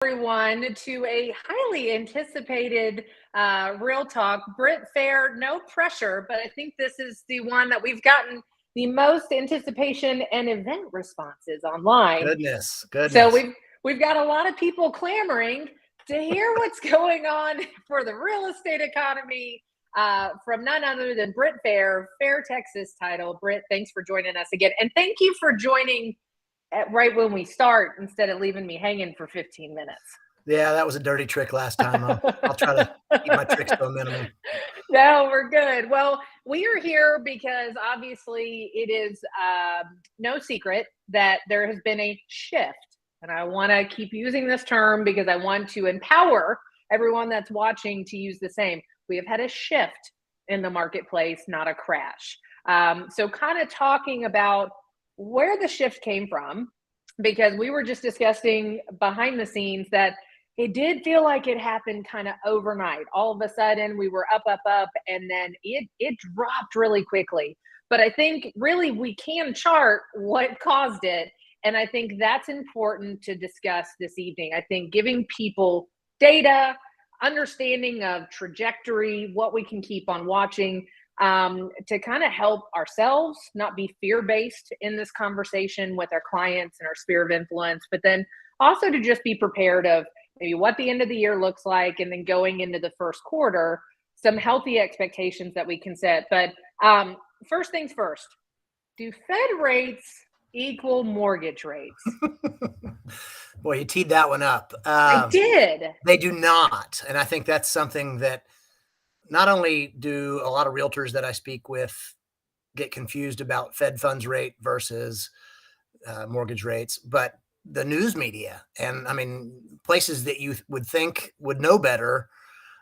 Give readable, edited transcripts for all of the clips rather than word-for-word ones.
Everyone to a highly anticipated Real Talk. Britt Fair, no pressure, but I think this is the one that we've gotten the most anticipation and event responses online. Goodness. So we've got a lot of people clamoring to hear what's going on for the real estate economy from none other than Britt Fair, Fair Texas title. Britt, thanks for joining us again. And thank you for joining right when we start instead of leaving me hanging for 15 minutes. Yeah, that was a dirty trick last time. I'll try to keep my tricks to a minimum. No, we're good. Well, we are here because obviously it is no secret that there has been a shift. And I want to keep using this term because I want to empower everyone that's watching to use the same. We have had a shift in the marketplace, not a crash. So kind of talking about where the shift came from, because we were just discussing behind the scenes that it did feel like it happened kind of overnight. All of a sudden we were up, and then it dropped really quickly. But I think really we can chart what caused it. And I think that's important to discuss this evening. I think giving people data, understanding of trajectory, what we can keep on watching, to kind of help ourselves not be fear-based in this conversation with our clients and our sphere of influence, but then also to just be prepared of maybe what the end of the year looks like, and then going into the first quarter, some healthy expectations that we can set. But first things first, do Fed rates equal mortgage rates? Boy, you teed that one up. I did. They do not. And I think that's something that not only do a lot of realtors that I speak with get confused about Fed funds rate versus mortgage rates, but the news media and places that you would think would know better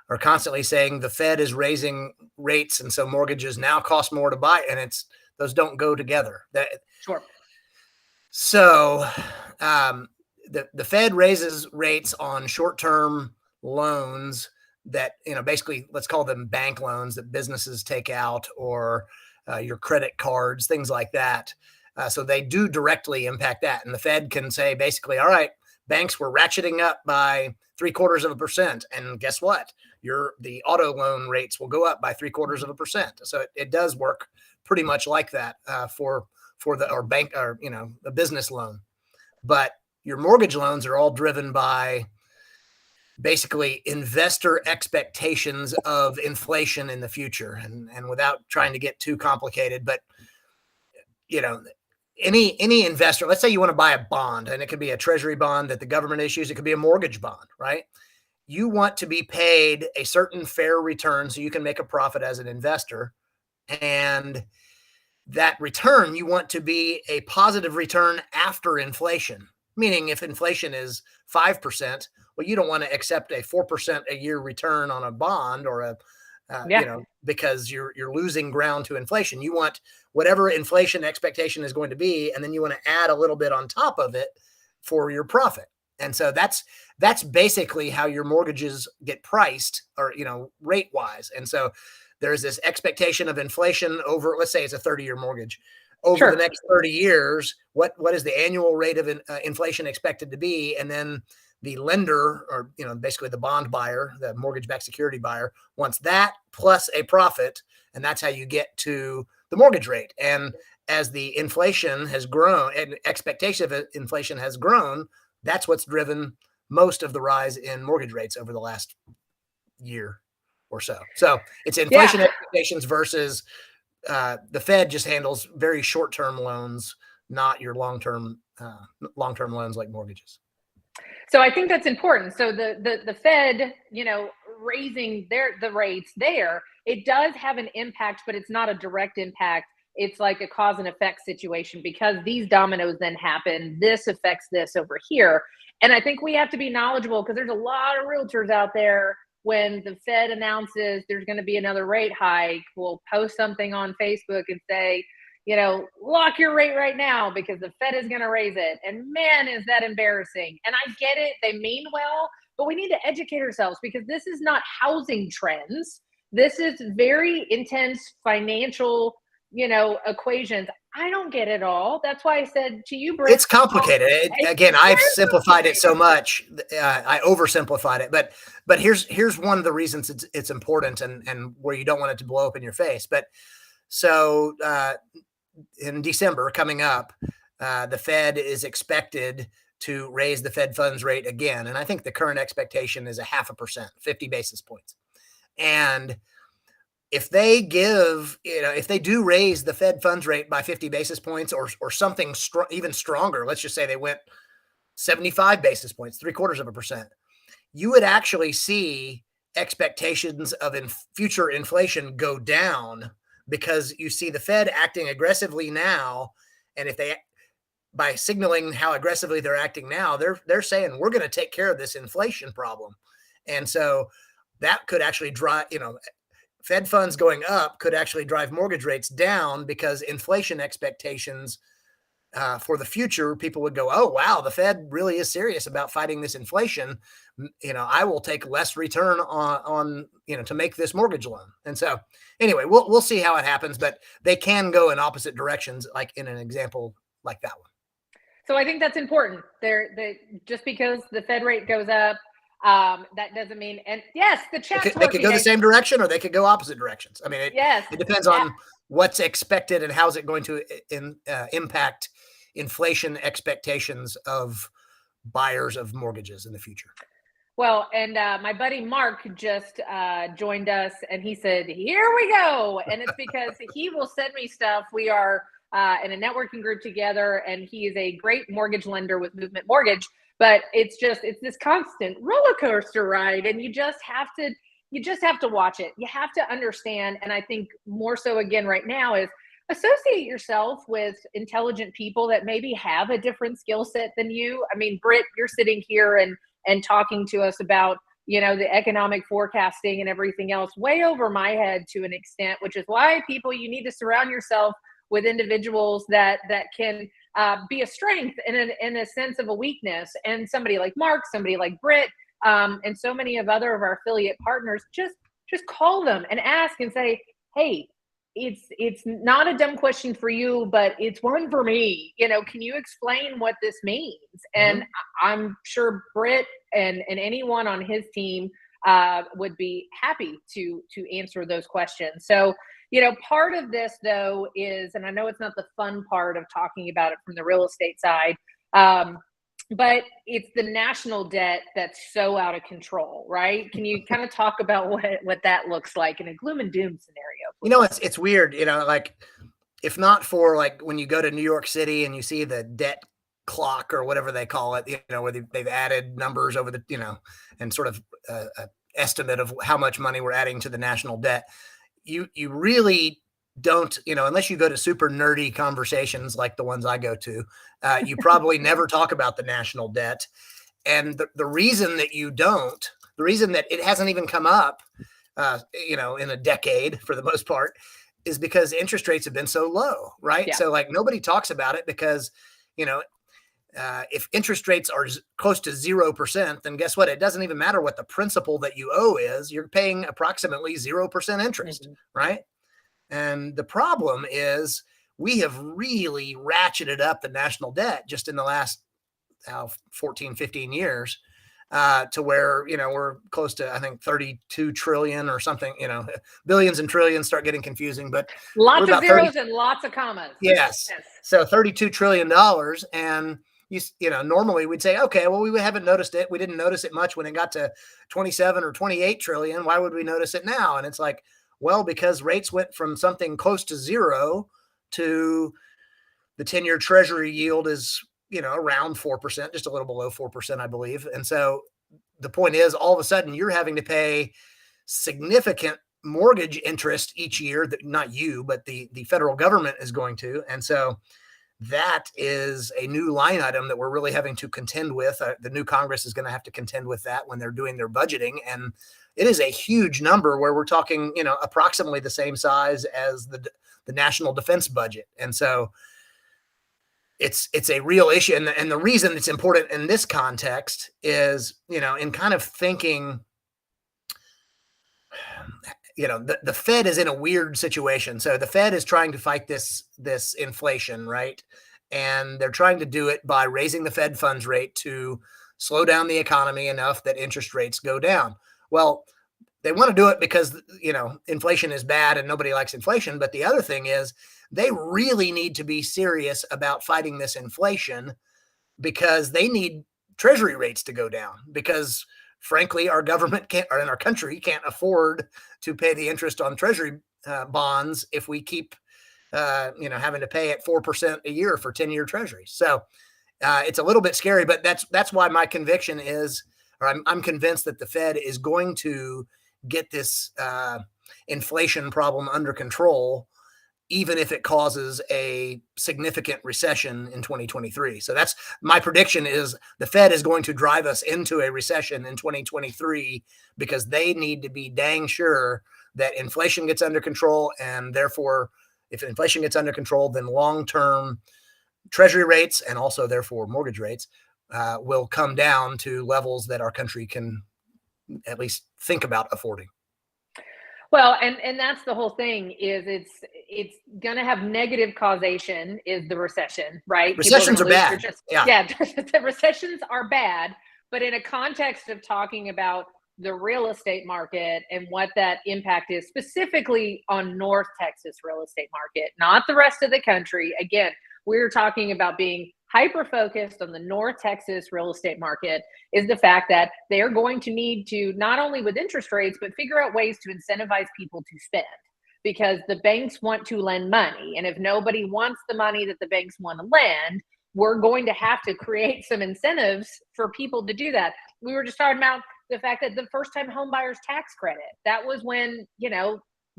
are constantly saying the Fed is raising rates, and so mortgages now cost more to buy, and those don't go together. Sure. So the Fed raises rates on short-term loans that, basically let's call them bank loans that businesses take out, or your credit cards, things like that. So they do directly impact that. And the Fed can say basically, all right, banks were ratcheting up by 0.75%. And guess what? The auto loan rates will go up by 0.75%. So it does work pretty much like that for the business loan. But your mortgage loans are all driven by basically investor expectations of inflation in the future. And without trying to get too complicated, but any investor, let's say you want to buy a bond, and it could be a treasury bond that the government issues. It could be a mortgage bond, right? You want to be paid a certain fair return so you can make a profit as an investor. And that return, you want to be a positive return after inflation. Meaning if inflation is 5%, well, you don't want to accept a 4% a year return on a bond or because you're losing ground to inflation. You want whatever inflation expectation is going to be, and then you want to add a little bit on top of it for your profit. And so that's basically how your mortgages get priced, or rate wise. And so there's this expectation of inflation over, let's say it's a 30-year mortgage. Over the next 30 years, what is the annual rate of inflation expected to be? And then the lender, or basically the bond buyer, the mortgage-backed security buyer, wants that plus a profit, and that's how you get to the mortgage rate. And as the inflation has grown, and expectation of inflation has grown, that's what's driven most of the rise in mortgage rates over the last year or so. So it's inflation expectations versus the Fed just handles very short-term loans, not your long-term loans like mortgages. So I think that's important. So the Fed, raising the rates there, it does have an impact, but it's not a direct impact. It's like a cause and effect situation, because these dominoes then happen. This affects this over here. And I think we have to be knowledgeable, because there's a lot of realtors out there, when the Fed announces there's going to be another rate hike, will post something on Facebook and say, lock your rate right now because the Fed is going to raise it. And man, is that embarrassing. And I get it. They mean well, but we need to educate ourselves, because this is not housing trends. This is very intense financial, equations. I don't get it all. That's why I said to you, Britt. It's complicated. Again, I've simplified it so much. I oversimplified it, but here's one of the reasons it's important and where you don't want it to blow up in your face. But so in December coming up, the Fed is expected to raise the Fed funds rate again, and I think the current expectation is 0.5%, 50 basis points. And if they if they do raise the Fed funds rate by 50 basis points or something even stronger, let's just say they went 75 basis points, 0.75%, you would actually see expectations of future inflation go down because you see the Fed acting aggressively now. And if by signaling how aggressively they're acting now, they're saying we're going to take care of this inflation problem. And so that could actually drive, Fed funds going up could actually drive mortgage rates down because inflation expectations for the future, people would go, oh, wow, the Fed really is serious about fighting this inflation. I will take less return on to make this mortgage loan. And so anyway, we'll see how it happens, but they can go in opposite directions, like in an example like that one. So I think that's important. Just because the Fed rate goes up, that doesn't mean, and yes, the chat's they could go the same direction or they could go opposite directions. I mean, it depends on what's expected and how's it going to impact inflation expectations of buyers of mortgages in the future. Well, and my buddy Mark just joined us and he said, here we go. And it's because he will send me stuff. We are in a networking group together, and he is a great mortgage lender with Movement Mortgage. But it's this constant roller coaster ride, and you just have to watch it. You have to understand, and I think more so again right now is associate yourself with intelligent people that maybe have a different skill set than you. I mean, Britt, you're sitting here and talking to us about the economic forecasting and everything else way over my head to an extent, which is why you need to surround yourself with individuals that can be a strength in a sense of a weakness. And somebody like Mark, somebody like Britt, and so many of other of our affiliate partners, just call them and ask and say, hey, it's not a dumb question for you, but it's one for me. Can you explain what this means? And I'm sure Britt and anyone on his team would be happy to answer those questions. So part of this, though, is, and I know it's not the fun part of talking about it from the real estate side, but it's the national debt that's so out of control, right? Can you kind of talk about what that looks like in a gloom and doom scenario? It's weird, like if not for like when you go to New York City and you see the debt clock or whatever they call it, where they've added numbers over the, and sort of estimate of how much money we're adding to the national debt. You really don't, unless you go to super nerdy conversations like the ones I go to, you probably never talk about the national debt. And the reason that the reason that it hasn't even come up, in a decade for the most part, is because interest rates have been so low, right? Yeah. So like nobody talks about it because, if interest rates are close to 0%, then guess what? It doesn't even matter what the principal that you owe is. You're paying approximately 0% interest, right? And the problem is we have really ratcheted up the national debt just in the last 14, 15 years to where, we're close to, I think, 32 trillion or something, billions and trillions start getting confusing, but lots of zeros and lots of commas. Yes. So $32 trillion. And normally we'd say, okay, well, we haven't noticed it. We didn't notice it much when it got to 27 or 28 trillion. Why would we notice it now? And it's like, well, because rates went from something close to zero to the 10-year treasury yield is, around 4%, just a little below 4%, I believe. And so the point is, all of a sudden you're having to pay significant mortgage interest each year, that not you, but the federal government is going to. And so that is a new line item that we're really having to contend with. The new Congress is going to have to contend with that when they're doing their budgeting. And it is a huge number where we're talking, approximately the same size as the national defense budget. And so it's a real issue. And the reason it's important in this context is, in kind of thinking, the Fed is in a weird situation. So the Fed is trying to fight this inflation, right? And they're trying to do it by raising the Fed funds rate to slow down the economy enough that interest rates go down. Well, they want to do it because, inflation is bad and nobody likes inflation. But the other thing is they really need to be serious about fighting this inflation because they need treasury rates to go down because frankly, our government can't, or in our country can't afford to pay the interest on treasury bonds if we keep, having to pay at 4% a year for 10-year treasuries. So it's a little bit scary, but that's why my conviction is, or I'm convinced that the Fed is going to get this inflation problem under control, even if it causes a significant recession in 2023. So that's my prediction is the Fed is going to drive us into a recession in 2023 because they need to be dang sure that inflation gets under control. And therefore, if inflation gets under control, then long-term treasury rates and also therefore mortgage rates will come down to levels that our country can at least think about affording. Well, and that's the whole thing is it's going to have negative causation is the recession, right? Recessions are bad. The recessions are bad, but in a context of talking about the real estate market and what that impact is specifically on North Texas real estate market, not the rest of the country. Again, we're talking about being hyper-focused on the North Texas real estate market is the fact that they're going to need to, not only with interest rates, but figure out ways to incentivize people to spend because the banks want to lend money. And if nobody wants the money that the banks want to lend, we're going to have to create some incentives for people to do that. We were just talking about the fact that the first-time home buyers tax credit, that was when,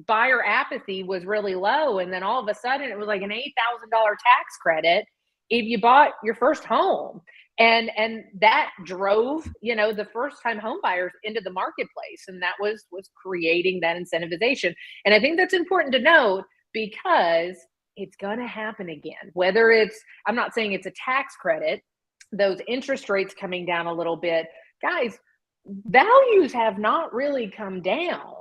buyer apathy was really low. And then all of a sudden it was like an $8,000 tax credit if you bought your first home. And that drove, the first time home buyers into the marketplace. And that was creating that incentivization. And I think that's important to note because it's going to happen again, whether it's, I'm not saying it's a tax credit, those interest rates coming down a little bit, guys, values have not really come down.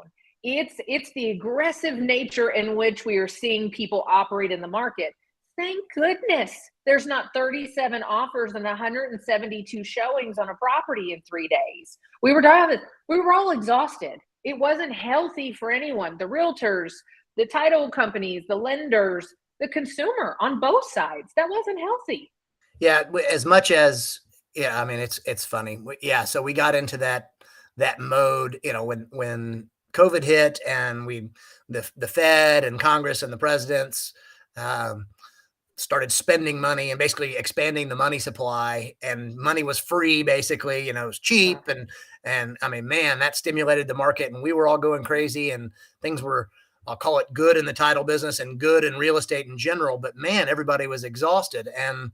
It's the aggressive nature in which we are seeing people operate in the market. Thank goodness there's not 37 offers and 172 showings on a property in 3 days. We were all exhausted. It wasn't healthy for anyone. The realtors, the title companies, the lenders, the consumer on both sides. That wasn't healthy. Yeah, as much as I mean, it's funny. Yeah, so we got into that mode, when COVID hit and the Fed and Congress and the presidents started spending money and basically expanding the money supply, and money was free, basically, it was cheap. And I mean, man, that stimulated the market and we were all going crazy and things were, I'll call it good in the title business and good in real estate in general, but man, everybody was exhausted. And,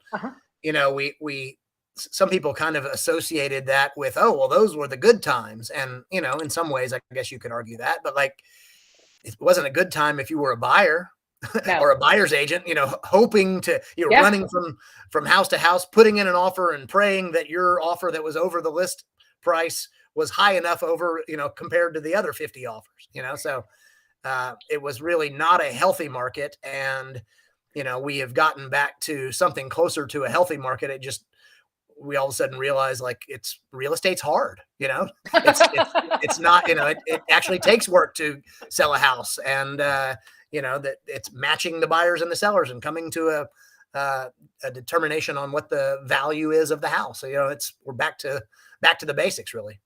some people kind of associated that with, oh, well, those were the good times. And, in some ways, I guess you could argue that, but like, it wasn't a good time if you were a buyer. No. Or a buyer's agent, hoping to, running from house to house, putting in an offer and praying that your offer that was over the list price was high enough over, compared to the other 50 offers, so it was really not a healthy market. And, we have gotten back to something closer to a healthy market. We all of a sudden realize like real estate's hard, it's not, it actually takes work to sell a house and, that it's matching the buyers and the sellers and coming to a determination on what the value is of the house. So, we're back to the basics, really.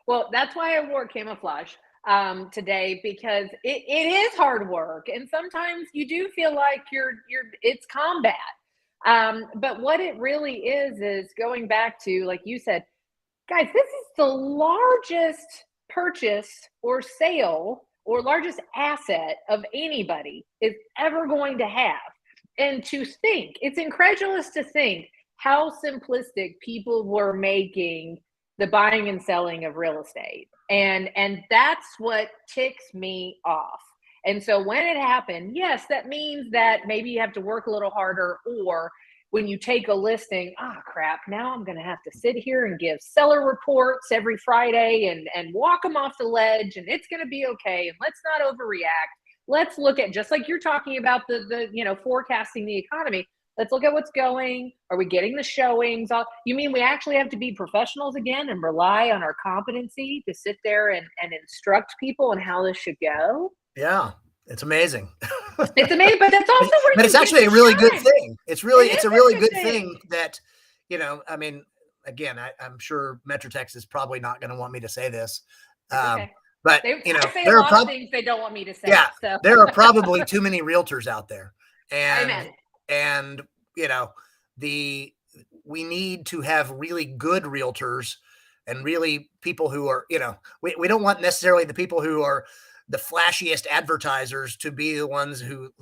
Well, that's why I wore camouflage today, because it is hard work. And sometimes you do feel like it's combat. But what it really is going back to, like you said, guys, this is the largest purchase or sale or largest asset of anybody is ever going to have. And to think, it's incredulous to think how simplistic people were making the buying and selling of real estate. And that's what ticks me off. And so when it happened, yes, that means that maybe you have to work a little harder, or when you take a listing, crap, now I'm going to have to sit here and give seller reports every Friday and walk them off the ledge, and it's going to be okay. And let's not overreact. Let's look at, just like you're talking about the forecasting the economy. Let's look at what's going. Are we getting the showings? You mean we actually have to be professionals again and rely on our competency to sit there and instruct people on how this should go? Yeah, it's amazing. It's amazing, but that's also where but it's actually a really good thing. It's a really good thing that, I mean, again, I'm sure Metrotex is probably not going to want me to say this. Okay. But I say there a lot of things they don't want me to say. Yeah, so. There are probably too many realtors out there, and Amen. And we need to have really good realtors and really people who are, we don't want necessarily the people who are the flashiest advertisers to be the ones who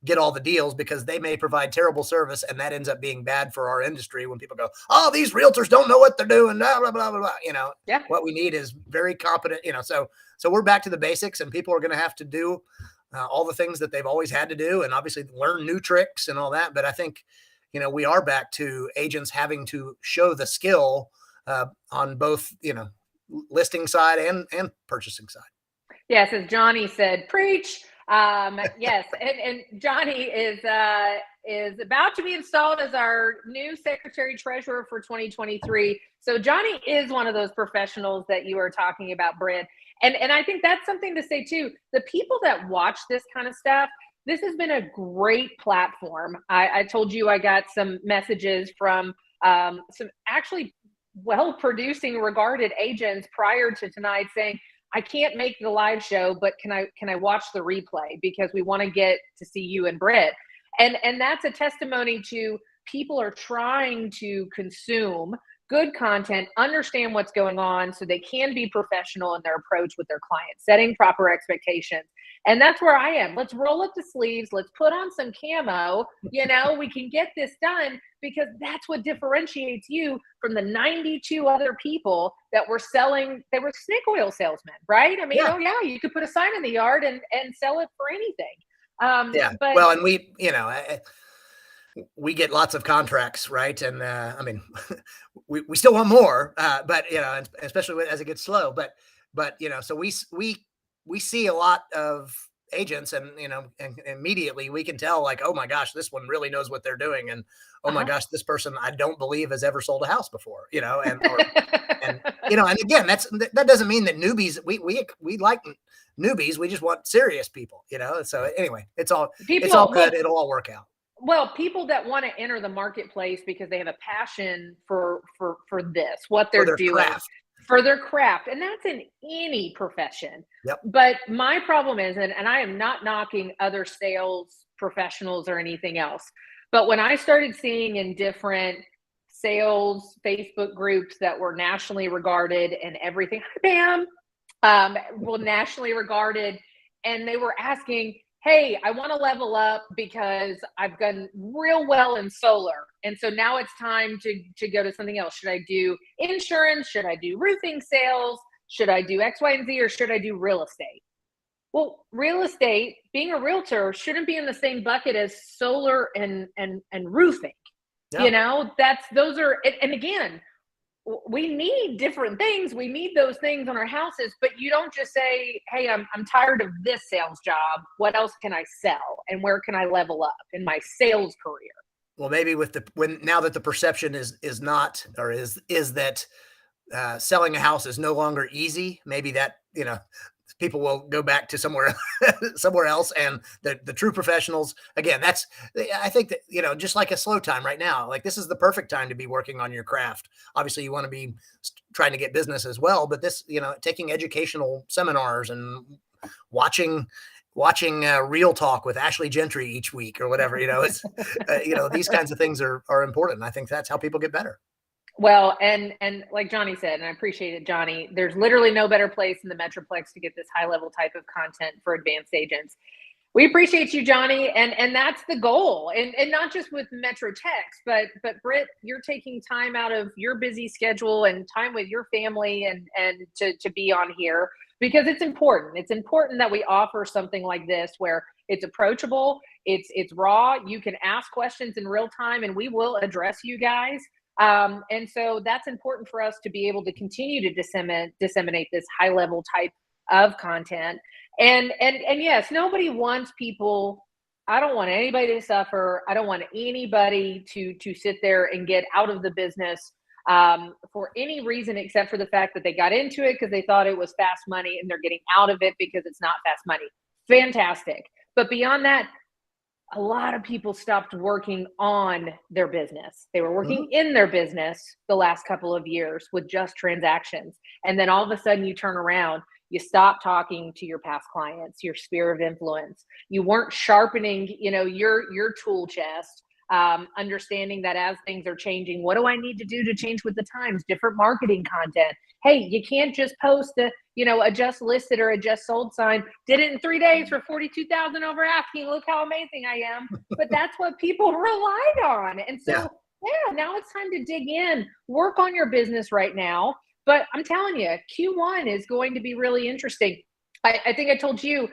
get all the deals, because they may provide terrible service, and that ends up being bad for our industry when people go, oh, these realtors don't know what they're doing, blah, blah, blah, blah, blah. Yeah. What we need is very competent, so we're back to the basics, and people are going to have to do all the things that they've always had to do, and obviously learn new tricks and all that. But I think, we are back to agents having to show the skill on both, listing side and purchasing side. Yes, as Johnny said, preach. Yes, and Johnny is about to be installed as our new secretary treasurer for 2023. So Johnny is one of those professionals that you are talking about, Britt. And I think that's something to say too. The people that watch this kind of stuff, this has been a great platform. I told you I got some messages from some actually well-producing, regarded agents prior to tonight saying, I can't make the live show, but can I watch the replay, because we want to get to see you and Britt. And that's a testimony to people are trying to consume good content, understand what's going on so they can be professional in their approach with their clients, setting proper expectations. And that's where I am. Let's roll up the sleeves. Let's put on some camo. We can get this done, because that's what differentiates you from the 92 other people that were selling. They were snake oil salesmen, right? I mean, you could put a sign in the yard and sell it for anything. But, well, and we get lots of contracts, right? And I mean, we still want more, but especially as it gets slow. But so we see a lot of agents, and and immediately we can tell, like, oh my gosh, this one really knows what they're doing, and oh my gosh, this person I don't believe has ever sold a house before, and again, that doesn't mean that newbies, we like newbies, we just want serious people, So anyway, it's all good. It'll all work out. Well, people that want to enter the marketplace because they have a passion for this, what they're doing. Craft. For their craft. And that's in any profession. Yep. But my problem is, and I am not knocking other sales professionals or anything else, but when I started seeing in different sales Facebook groups that were nationally regarded and everything, bam, nationally regarded, and they were asking, hey, I want to level up because I've done real well in solar. And so now it's time to go to something else. Should I do insurance? Should I do roofing sales? Should I do X, Y, and Z, or should I do real estate? Well, real estate, being a realtor, shouldn't be in the same bucket as solar and roofing. Yeah. Those are, and again, we need different things. We need those things on our houses, but you don't just say, hey, I'm tired of this sales job. What else can I sell? And where can I level up in my sales career? Well, maybe now that the perception is not, or is that selling a house is no longer easy, maybe that, people will go back to somewhere else. And the true professionals, again, I think that, just like a slow time right now, like this is the perfect time to be working on your craft. Obviously you want to be trying to get business as well, but this, taking educational seminars and watching Real Talk with Ashley Gentry each week or whatever, it's, these kinds of things are important. I think that's how people get better. Well, and like Johnny said, and I appreciate it, Johnny, there's literally no better place in the Metroplex to get this high level type of content for advanced agents. We appreciate you, Johnny. And that's the goal. And not just with Metrotex, but Britt, you're taking time out of your busy schedule and time with your family and to be on here, because it's important. It's important that we offer something like this where It's approachable. It's raw. You can ask questions in real time, and we will address you guys. And so that's important for us to be able to continue to disseminate this high level type of content. And yes, nobody wants people. I don't want anybody to suffer. I don't want anybody to sit there and get out of the business for any reason except for the fact that they got into it because they thought it was fast money, and they're getting out of it because it's not fast money. Fantastic. But beyond that, a lot of people stopped working on their business. They were working in their business the last couple of years with just transactions. And then all of a sudden you turn around, you stop talking to your past clients, your sphere of influence. You weren't sharpening, your tool chest, understanding that as things are changing, what do I need to do to change with the times? Different marketing content. Hey, you can't just post a just listed or a just sold sign. Did it in 3 days for 42,000 over asking. Look how amazing I am. But that's what people relied on. And so, now it's time to dig in, work on your business right now. But I'm telling you, Q1 is going to be really interesting. I think I told you,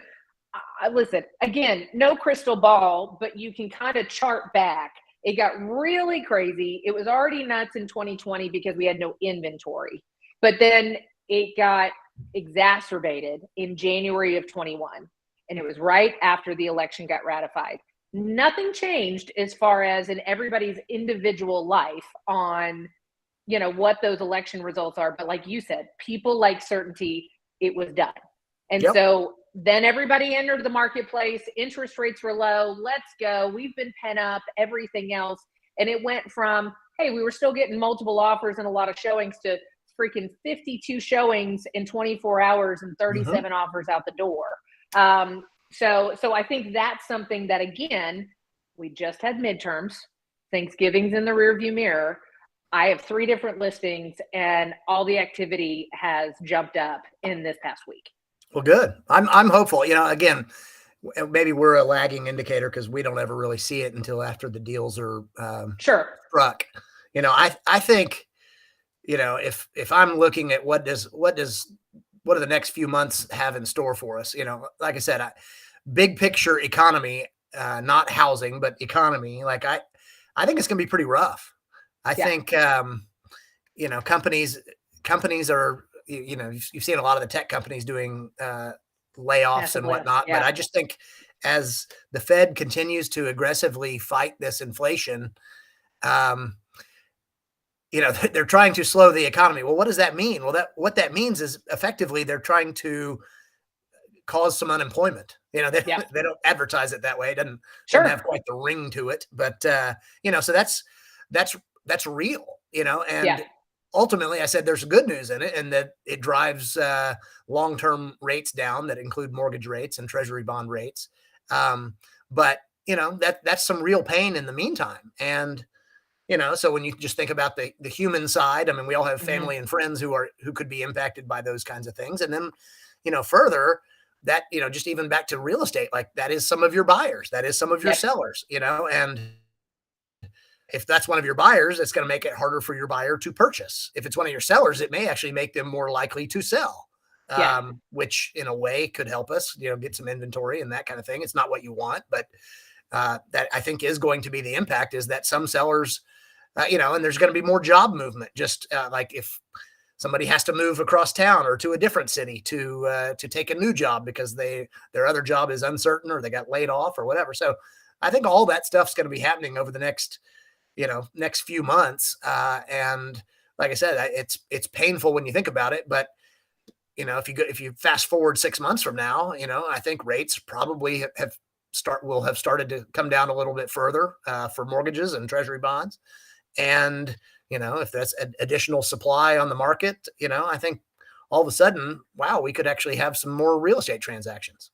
listen, again, no crystal ball, but you can kind of chart back. It got really crazy. It was already nuts in 2020 because we had no inventory. But then it got exacerbated in January of 21. And it was right after the election got ratified. Nothing changed as far as in everybody's individual life on, what those election results are. But like you said, people like certainty. It was done. And so then everybody entered the marketplace. Interest rates were low. Let's go. We've been pent up, everything else. And it went from, hey, we were still getting multiple offers and a lot of showings to freaking 52 showings in 24 hours and 37 offers out the door. So I think that's something that, again, we just had midterms. Thanksgiving's in the rearview mirror. I have 3 different listings and all the activity has jumped up in this past week. Well, good. I'm hopeful. Again, maybe we're a lagging indicator because we don't ever really see it until after the deals are struck. I think, if I'm looking at what do the next few months have in store for us? Like I said, big picture economy, not housing, but economy. Like I think it's going to be pretty rough. I think, companies are, you've seen a lot of the tech companies doing layoffs and whatnot. But I just think as the Fed continues to aggressively fight this inflation, they're trying to slow the economy. Well, what does that mean? Well, what that means is effectively they're trying to cause some unemployment. They don't advertise it that way. It doesn't have quite the ring to it, but so that's real, and ultimately I said there's good news in it, and that it drives long-term rates down that include mortgage rates and treasury bond rates. But that's some real pain in the meantime. And so when you just think about the human side, I mean, we all have family and friends who could be impacted by those kinds of things. And then, further that, just even back to real estate, like that is some of your buyers, that is some of your sellers, and if that's one of your buyers, it's going to make it harder for your buyer to purchase. If it's one of your sellers, it may actually make them more likely to sell, which in a way could help us, get some inventory and that kind of thing. It's not what you want, but that I think is going to be the impact, is that some sellers, and there's going to be more job movement. Just like if somebody has to move across town or to a different city to take a new job because their other job is uncertain or they got laid off or whatever. So I think all that stuff's going to be happening over the next few months. And like I said, it's painful when you think about it, but if you fast forward 6 months from now, I think rates probably will have started to come down a little bit further for mortgages and treasury bonds. And, if that's additional supply on the market, I think all of a sudden, wow, we could actually have some more real estate transactions.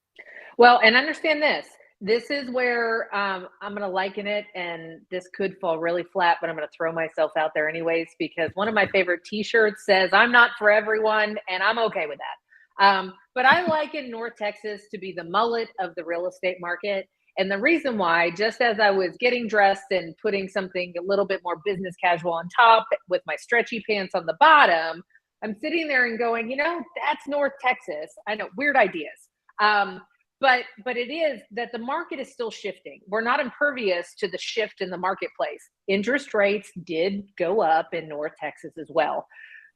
Well, and understand this. This is where I'm going to liken it, and this could fall really flat, but I'm going to throw myself out there anyways, because one of my favorite t-shirts says, "I'm not for everyone," and I'm okay with that. But I liken North Texas to be the mullet of the real estate market. And the reason why, just as I was getting dressed and putting something a little bit more business casual on top with my stretchy pants on the bottom, I'm sitting there and going, that's North Texas. I know, weird ideas. but it is that the market is still shifting. We're not impervious to the shift in the marketplace. Interest rates did go up in North Texas as well.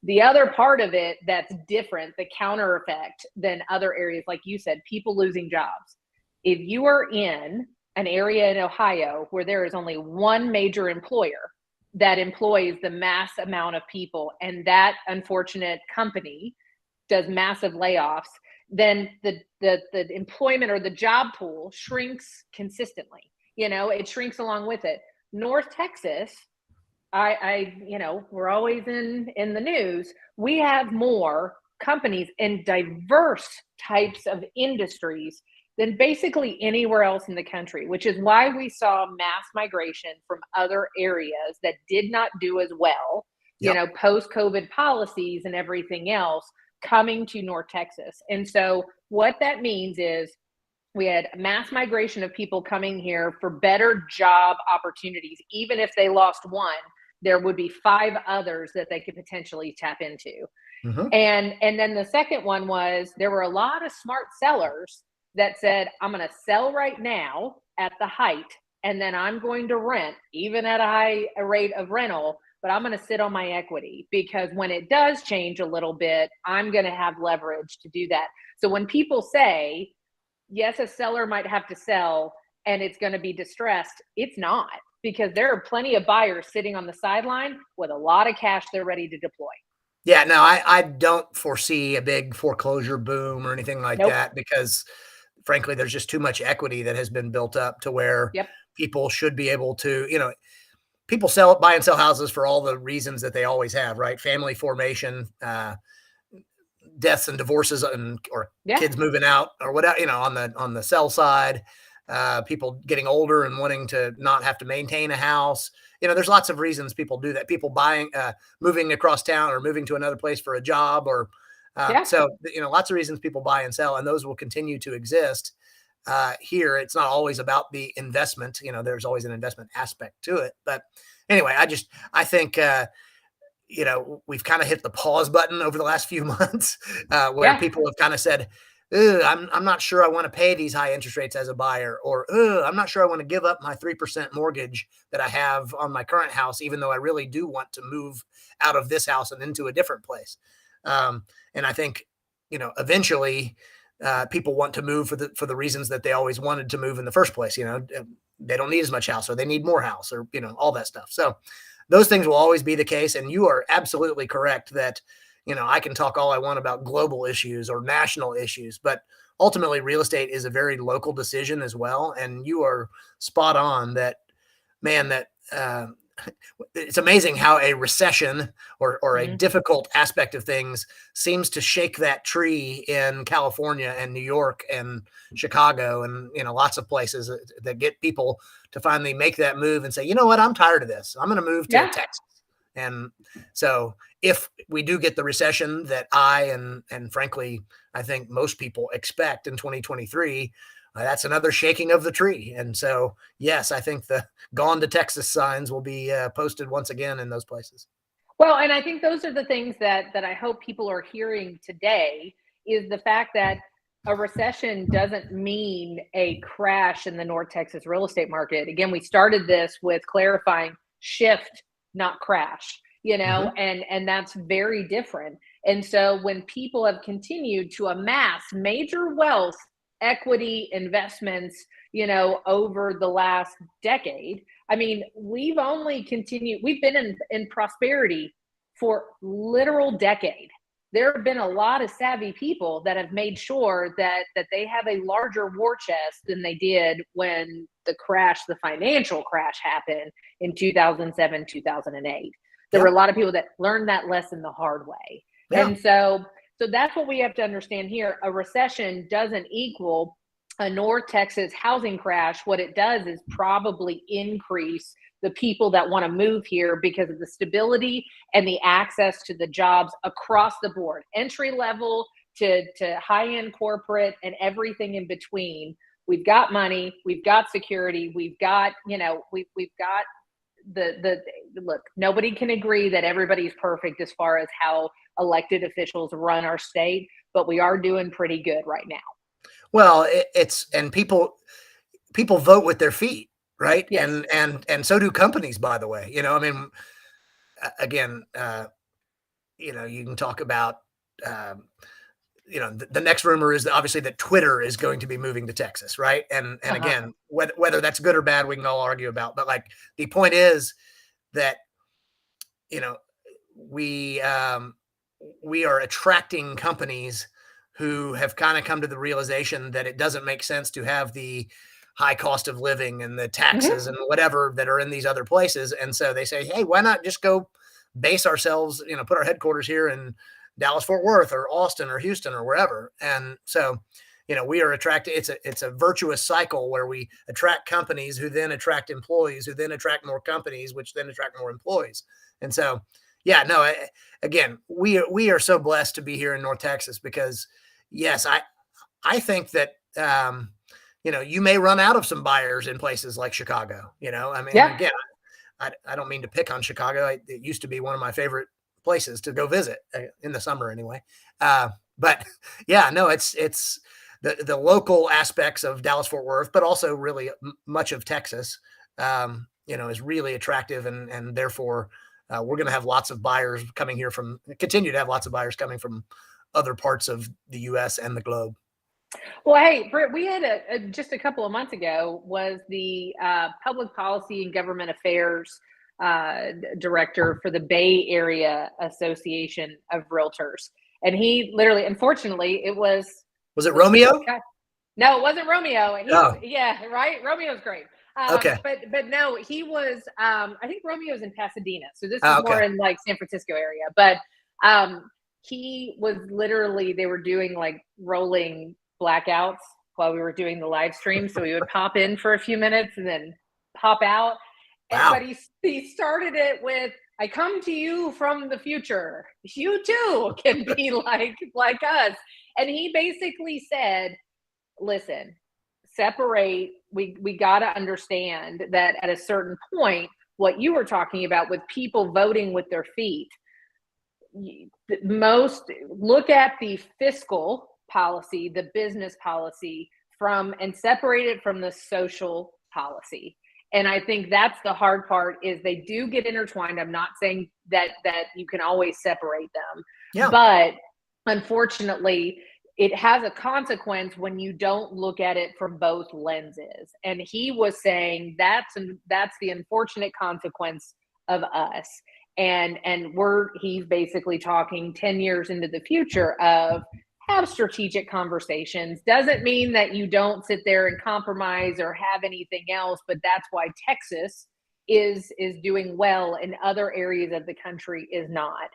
The other part of it that's different, the counter effect than other areas, like you said, people losing jobs. If you are in an area in Ohio where there is only one major employer that employs the mass amount of people, and that unfortunate company does massive layoffs, then the employment or the job pool shrinks consistently. It shrinks along with it. North Texas, we're always in the news. We have more companies in diverse types of industries than basically anywhere else in the country, which is why we saw mass migration from other areas that did not do as well, post-COVID policies and everything else coming to North Texas. And so what that means is we had mass migration of people coming here for better job opportunities. Even if they lost one, there would be 5 others that they could potentially tap into. Mm-hmm. And then the second one was there were a lot of smart sellers that said, I'm going to sell right now at the height, and then I'm going to rent, even at a high rate of rental, but I'm going to sit on my equity, because when it does change a little bit, I'm going to have leverage to do that. So when people say, yes, a seller might have to sell and it's going to be distressed, it's not, because there are plenty of buyers sitting on the sideline with a lot of cash they're ready to deploy. Yeah, no, I don't foresee a big foreclosure boom or anything like that, because frankly, there's just too much equity that has been built up to where people should be able to, people buy and sell houses for all the reasons that they always have, right? Family formation, deaths and divorces, or kids moving out or whatever, on the sell side, people getting older and wanting to not have to maintain a house. There's lots of reasons people do that. People buying, moving across town or moving to another place for a job, or so, lots of reasons people buy and sell, and those will continue to exist. Here, it's not always about the investment. There's always an investment aspect to it. But anyway, I think, we've kind of hit the pause button over the last few months, where people have kind of said, I'm not sure I want to pay these high interest rates as a buyer, or I'm not sure I want to give up my 3% mortgage that I have on my current house, even though I really do want to move out of this house and into a different place. And I think, eventually, people want to move for the reasons that they always wanted to move in the first place. They don't need as much house, or they need more house, or, all that stuff. So those things will always be the case. And you are absolutely correct that, I can talk all I want about global issues or national issues, but ultimately real estate is a very local decision as well. And you are spot on that, man, that, it's amazing how a recession or a difficult aspect of things seems to shake that tree in California and New York and Chicago and, lots of places that get people to finally make that move and say, you know what, I'm tired of this. I'm going to move to Texas. And so if we do get the recession that and frankly, I think most people expect in 2023, that's another shaking of the tree. And so, yes, I think the gone to Texas signs will be posted once again in those places. Well, and I think those are the things that I hope people are hearing today, is the fact that a recession doesn't mean a crash in the North Texas real estate market. Again, we started this with clarifying shift, not crash, and that's very different. And so when people have continued to amass major wealth, equity investments, over the last decade. I mean, we've been in prosperity for literal decade. There have been a lot of savvy people that have made sure that they have a larger war chest than they did when the financial crash happened in 2007, 2008. There were a lot of people that learned that lesson the hard way. Yeah. And so that's what we have to understand here. A recession doesn't equal a North Texas housing crash. What it does is probably increase the people that want to move here because of the stability and the access to the jobs across the board, entry level to high-end corporate and everything in between. We've got money, we've got security, we've got, we've got look, nobody can agree that everybody's perfect as far as how elected officials run our state, but we are doing pretty good right now. Well, and people vote with their feet, right? Yes. And so do companies, by the way. I mean, again, you can talk about, um, the next rumor is that obviously that Twitter is going to be moving to Texas, right? And Uh-huh. again, whether that's good or bad, we can all argue about. But like the point is that you know we we are attracting companies who have kind of come to the realization that it doesn't make sense to have the high cost of living and the taxes and whatever that are in these other places. And so they say, hey, why not just go base ourselves, put our headquarters here in Dallas, Fort Worth or Austin or Houston or wherever. And so, we are attracted. It's a virtuous cycle where we attract companies who then attract employees who then attract more companies, which then attract more employees. And so, yeah, no, again, we are so blessed to be here in North Texas because yes, I think that, you may run out of some buyers in places like Chicago, I mean, Yeah. again, I don't mean to pick on Chicago. It used to be one of my favorite places to go visit in the summer anyway. But yeah, no, it's the local aspects of Dallas Fort Worth, but also really much of Texas, is really attractive. And therefore we're going to have lots of buyers coming here continue to have lots of buyers coming from other parts of the US and the globe. Well, hey, Britt, we had just a couple of months ago was the public policy and government affairs director for the Bay Area Association of Realtors, and he literally, unfortunately, Was it was Romeo? no, it wasn't Romeo. Oh. Yeah, right. Romeo's great. Okay. But no, he was. I think Romeo's in Pasadena, so this is more Okay. in like San Francisco area. But he was literally, they were doing like rolling blackouts while we were doing the live stream, so he would pop in for a few minutes and then pop out. Wow. But he started it with, "I come to you from the future. You too can be like us." And he basically said, listen, separate. We got to understand that at a certain point, what you were talking about with people voting with their feet, most look at the fiscal policy, the business policy and separate it from the social policy. And I think that's the hard part, is they do get intertwined. I'm not saying that you can always separate them, Yeah. but unfortunately, it has a consequence when you don't look at it from both lenses. And he was saying that's the unfortunate consequence of us. And he's basically talking 10 years into the future of have strategic conversations. Doesn't mean that you don't sit there and compromise or have anything else, but that's why Texas is doing well and other areas of the country is not.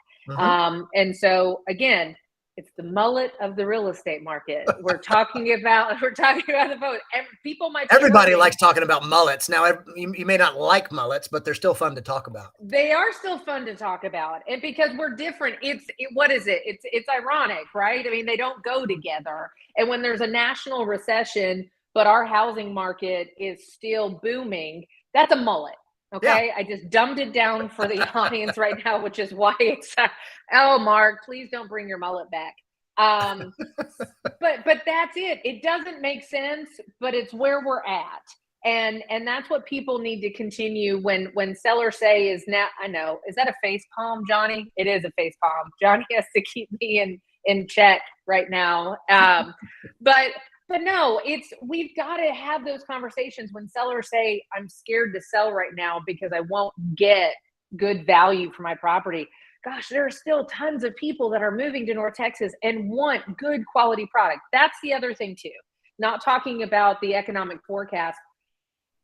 And so again, it's the mullet of the real estate market. We're talking about the vote. People might. Everybody likes talking about mullets. Now, you may not like mullets, but they're still fun to talk about. They are still fun to talk about, and because we're different, what is it? It's ironic, right? I mean, they don't go together. And when there's a national recession, but our housing market is still booming, that's a mullet. Okay, yeah. I just dumbed it down for the audience right now, which is why it's oh, Mark, please don't bring your mullet back. But that's it. It doesn't make sense, but it's where we're at. And that's what people need to continue when sellers say is now, I know, is that a face palm, Johnny? It is a face palm. Johnny has to keep me in check right now. But no, we've got to have those conversations when sellers say, I'm scared to sell right now because I won't get good value for my property. Gosh, there are still tons of people that are moving to North Texas and want good quality product. That's the other thing too. Not talking about the economic forecast.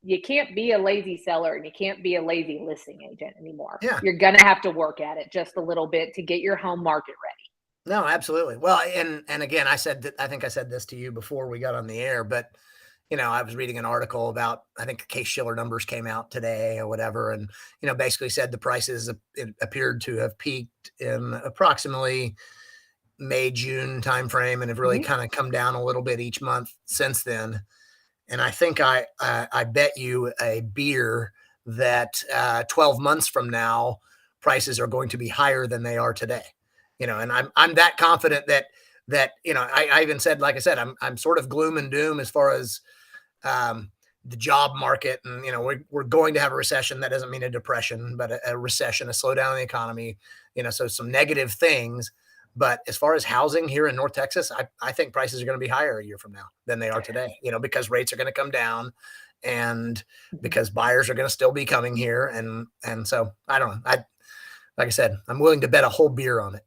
You can't be a lazy seller and you can't be a lazy listing agent anymore. Yeah. You're going to have to work at it just a little bit to get your home market ready. No, absolutely. Well, and again, I think I said this to you before we got on the air, but I was reading an article about, I think the Case-Shiller numbers came out today or whatever. And, basically said the prices appeared to have peaked in approximately May, June timeframe and have really kind of come down a little bit each month since then. And I think I bet you a beer that 12 months from now, prices are going to be higher than they are today. And I'm that confident that, I even said, like I said, I'm sort of gloom and doom as far as the job market. And, we're going to have a recession. That doesn't mean a depression, but a recession, a slowdown in the economy, so some negative things. But as far as housing here in North Texas, I think prices are going to be higher a year from now than they are today, because rates are going to come down and because buyers are going to still be coming here. And so I don't know. Like I said, I'm willing to bet a whole beer on it.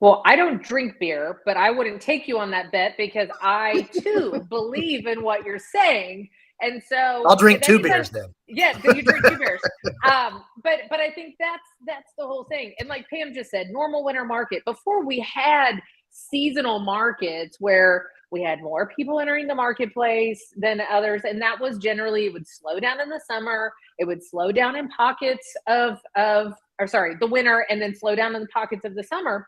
Well, I don't drink beer, but I wouldn't take you on that bet because I too believe in what you're saying. And so I'll drink 2 beers then. Yeah, then you drink 2 beers. But I think that's the whole thing. And like Pam just said, normal winter market. Before we had seasonal markets where we had more people entering the marketplace than others, and that was generally, it would slow down in the summer, it would slow down in pockets of the winter, and then slow down in the pockets of the summer.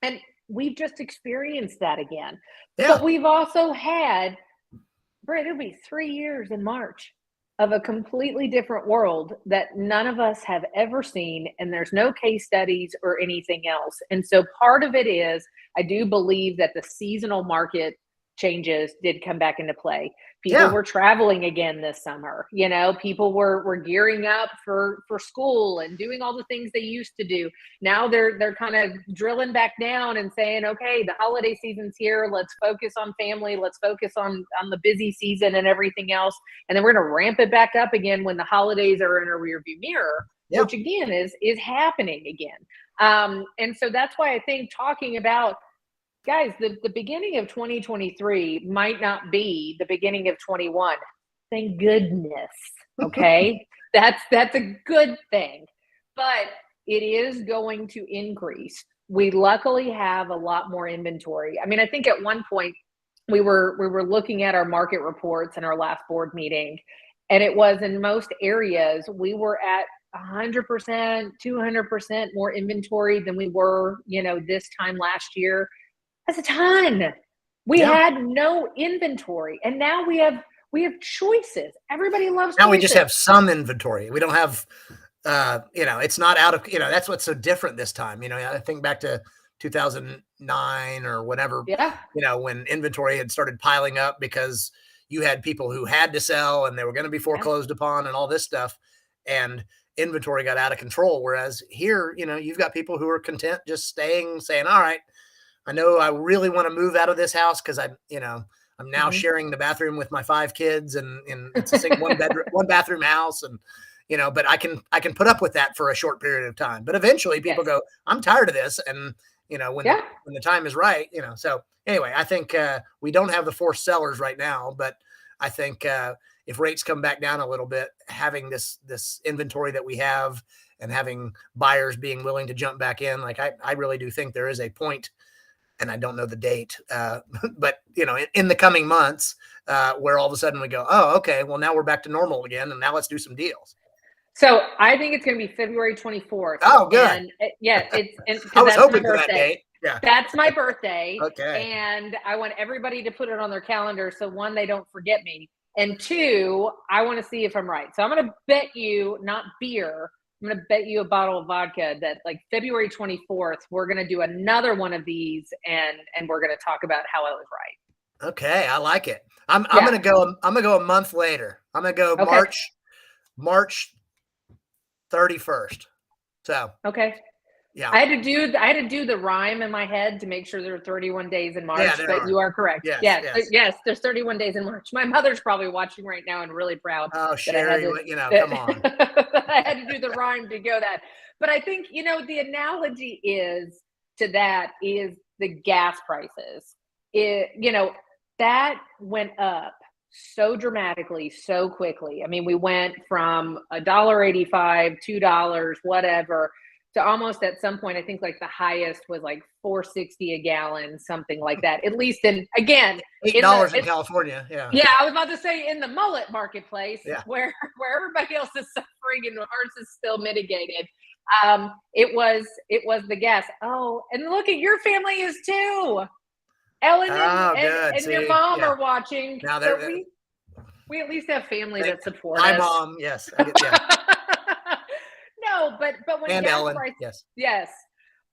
And we've just experienced that again. Yeah. But we've also had, Britt, it'll be 3 years in March of a completely different world that none of us have ever seen. And there's no case studies or anything else. And so part of it is, I do believe that the seasonal market changes did come back into play. People were traveling again this summer. People were gearing up for school and doing all the things they used to do. Now they're kind of drilling back down and saying, okay, the holiday season's here. Let's focus on family. Let's focus on the busy season and everything else. And then we're going to ramp it back up again when the holidays are in a rearview mirror, which again is happening again. And so that's why I think talking about, guys, the beginning of 2023 might not be the beginning of 21. Thank goodness. Okay. That's a good thing, but it is going to increase. We luckily have a lot more inventory. I mean, I think at one point we were looking at our market reports in our last board meeting, and it was in most areas, we were at 100%, 200% more inventory than we were, this time last year. That's a ton. We had no inventory, and now we have choices. Everybody loves now choices. We just have some inventory. We don't have, it's not out of, that's what's so different this time. I think back to 2009 or whatever, when inventory had started piling up because you had people who had to sell and they were going to be foreclosed upon and all this stuff, and inventory got out of control. Whereas here, you've got people who are content just saying, all right, I know I really want to move out of this house because I'm now sharing the bathroom with my 5 kids, and it's a single one bathroom house, and but I can put up with that for a short period of time. But eventually, people go, I'm tired of this, and when the time is right, So anyway, I think we don't have the forced sellers right now, but I think if rates come back down a little bit, having this inventory that we have and having buyers being willing to jump back in, like I really do think there is a point. And I don't know the date, but in the coming months, where all of a sudden we go, oh, okay, well now we're back to normal again, and now let's do some deals. So I think it's going to be February 24th. Oh, good. And I was hoping for that date. Yeah, that's my birthday. Okay. And I want everybody to put it on their calendar so 1, they don't forget me, and 2, I want to see if I'm right. So I'm going to bet you, not beer, I'm going to bet you a bottle of vodka that like February 24th, we're going to do another one of these, and we're going to talk about how I was right. Okay. I like it. I'm going to go a month later. I'm going to go March 31st. So, okay. Yeah. I had to do the rhyme in my head to make sure there were 31 days in March, but you are correct. Yes, there's 31 days in March. My mother's probably watching right now and really proud. Oh, Sherry, come on. I had to do the rhyme to go that. But I think, the analogy is the gas prices. That went up so dramatically, so quickly. I mean, we went from $1.85, $2, whatever, to almost at some point, I think like the highest was like $4.60 a gallon, something like that. At least $8 in California. Yeah. Yeah, I was about to say in the mullet marketplace, where everybody else is suffering and ours is still mitigated. It was the gas. Oh, and look at your family is too. Ellen and your mom are watching. Now we at least have family that support us. My mom, yes. No, but when and gas Ellen, prices, yes,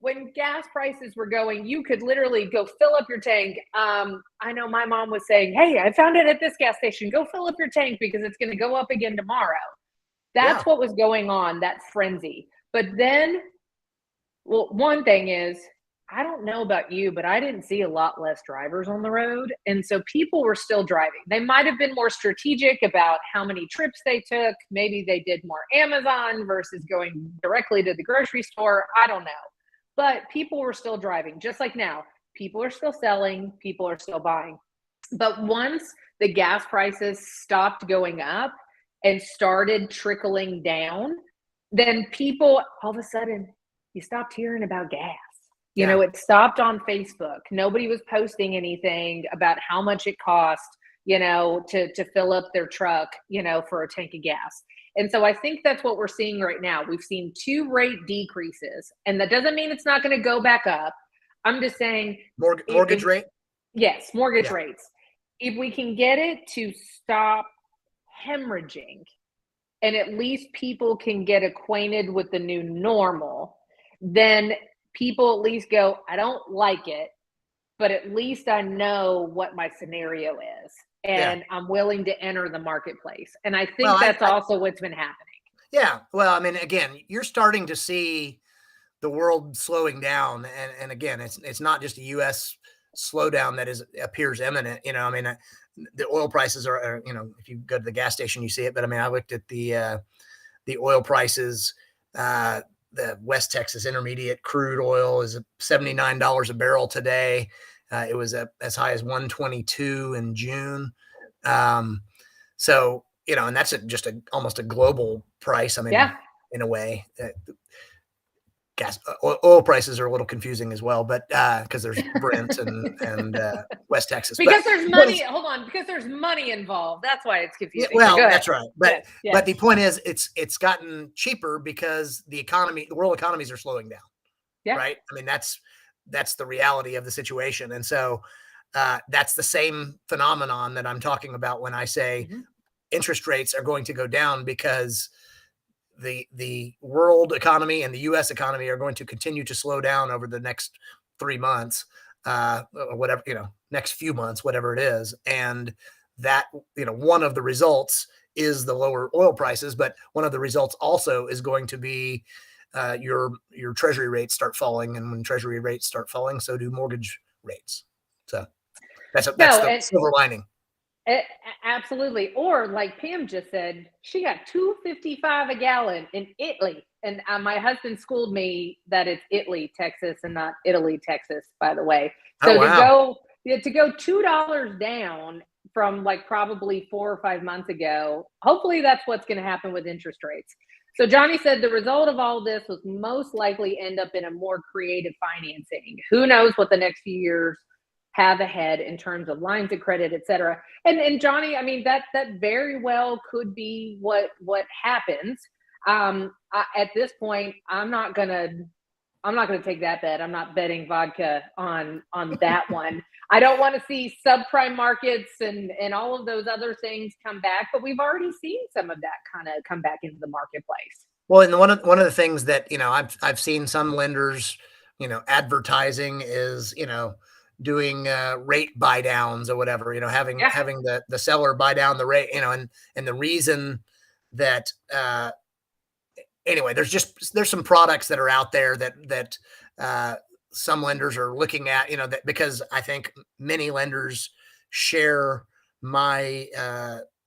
when gas prices were going, you could literally go fill up your tank. I know my mom was saying, hey, I found it at this gas station. Go fill up your tank because it's going to go up again tomorrow. That's what was going on, that frenzy. But then, well, one thing is, I don't know about you, but I didn't see a lot less drivers on the road. And so people were still driving. They might have been more strategic about how many trips they took. Maybe they did more Amazon versus going directly to the grocery store. I don't know. But people were still driving, just like now. People are still selling. People are still buying. But once the gas prices stopped going up and started trickling down, then people, all of a sudden, you stopped hearing about gas. You know, it stopped on Facebook. Nobody was posting anything about how much it cost, you know, to fill up their truck, you know, for a tank of gas. And so I think that's what we're seeing right now. We've seen 2 rate decreases, and that doesn't mean it's not going to go back up. I'm just saying mortgage rate. Yes, mortgage rates. If we can get it to stop hemorrhaging, and at least people can get acquainted with the new normal, then people at least go, I don't like it, but at least I know what my scenario is, and I'm willing to enter the marketplace. And I think that's also what's been happening. Yeah. Well, I mean, again, you're starting to see the world slowing down. And again, it's not just a U.S. slowdown that appears imminent. You know, I mean, the oil prices are, you know, if you go to the gas station, you see it. But I mean, I looked at the oil prices. The West Texas Intermediate crude oil is $79 a barrel today. It was as high as 122 in June. So, you know, and that's just almost a global price. I mean, in a way, oil prices are a little confusing as well, but because there's Brent and West Texas. Because there's money. Hold on, because there's money involved. That's why it's confusing. Well, that's right. But but the point is, it's gotten cheaper because the world economies are slowing down. Yeah. Right. I mean, that's the reality of the situation, and so that's the same phenomenon that I'm talking about when I say interest rates are going to go down, because the world economy and the U.S. economy are going to continue to slow down over the next 3 months, or whatever, you know, next few months, whatever it is. And that, you know, one of the results is the lower oil prices, but one of the results also is going to be your treasury rates start falling. And when treasury rates start falling, so do mortgage rates. So that's the silver lining. Absolutely. Or like Pam just said, she got $2.55 a gallon in Italy. And my husband schooled me that it's Italy, Texas, and not Italy, Texas, by the way. So to go $2 down from like probably 4 or 5 months ago, hopefully that's what's going to happen with interest rates. So Johnny said the result of all this was most likely end up in a more creative financing. Who knows what the next few years have ahead in terms of lines of credit, et cetera. And Johnny, I mean, that very well could be what happens. At this point, I'm not gonna take that bet. I'm not betting vodka on that one. I don't want to see subprime markets and all of those other things come back, but we've already seen some of that kind of come back into the marketplace. Well, and one of the things that, you know, I've seen some lenders, you know, advertising is, you know, doing rate buy downs or whatever, you know, having the seller buy down the rate, you know, and the reason that anyway, there's some products that are out there that some lenders are looking at, you know, that because I think many lenders share my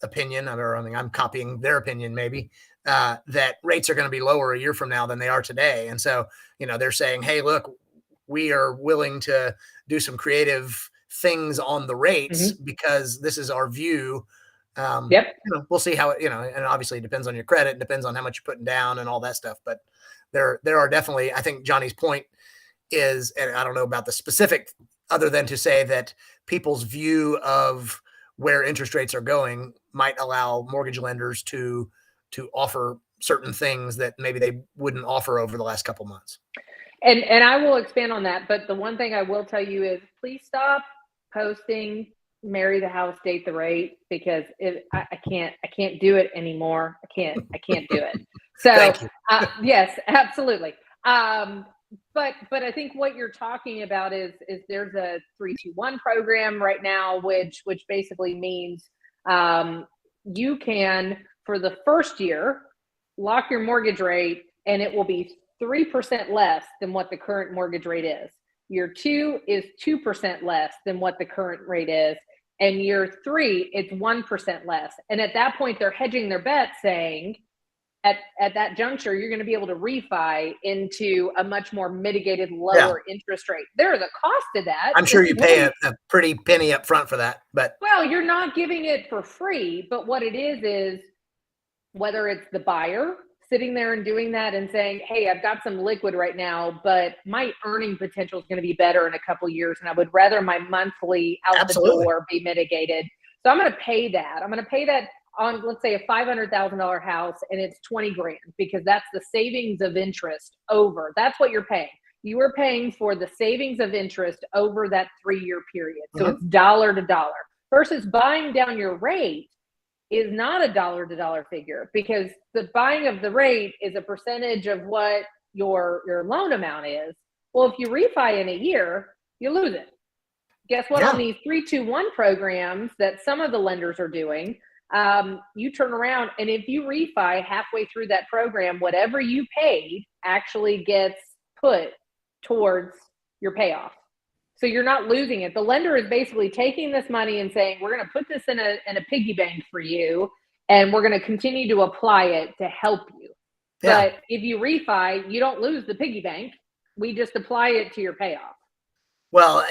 opinion, or I mean, I'm copying their opinion maybe, that rates are going to be lower a year from now than they are today. And so, you know, they're saying, hey, look, we are willing to do some creative things on the rates because this is our view. You know, we'll see how it, you know, and obviously it depends on your credit, it depends on how much you're putting down and all that stuff. But there are definitely, I think Johnny's point is, and I don't know about the specific, other than to say that people's view of where interest rates are going might allow mortgage lenders to offer certain things that maybe they wouldn't offer over the last couple months. And I will expand on that. But the one thing I will tell you is please stop posting marry the house, date the rate, because I can't do it anymore. I can't do it. So yes, absolutely. But I think what you're talking about is there's a 3-2-1 program right now, which basically means you can, for the first year, lock your mortgage rate, and it will be 3% less than what the current mortgage rate is. Year 2 is 2% less than what the current rate is. And year 3, it's 1% less. And at that point, they're hedging their bet, saying at that juncture, you're going to be able to refi into a much more mitigated, lower interest rate. There is a cost to that. I'm sure you pay a pretty penny up front for that. But well, you're not giving it for free. But what it is whether it's the buyer sitting there and doing that and saying, hey, I've got some liquid right now, but my earning potential is going to be better in a couple of years, and I would rather my monthly out the door be mitigated. So I'm going to pay that. I'm going to pay that on, let's say, a $500,000 house, and it's 20 grand, because that's the savings of interest over. That's what you're paying. You are paying for the savings of interest over that 3-year period. So it's dollar to dollar, versus buying down your rate is not a dollar to dollar figure, because the buying of the rate is a percentage of what your loan amount is. Well, if you refi in a year, you lose it. Guess what? On these 3-2-1 programs that some of the lenders are doing, you turn around, and if you refi halfway through that program, whatever you paid actually gets put towards your payoff. So you're not losing it. The lender is basically taking this money and saying, we're going to put this in a piggy bank for you, and we're going to continue to apply it to help you. Yeah. But if you refi, you don't lose the piggy bank. We just apply it to your payoff. Well,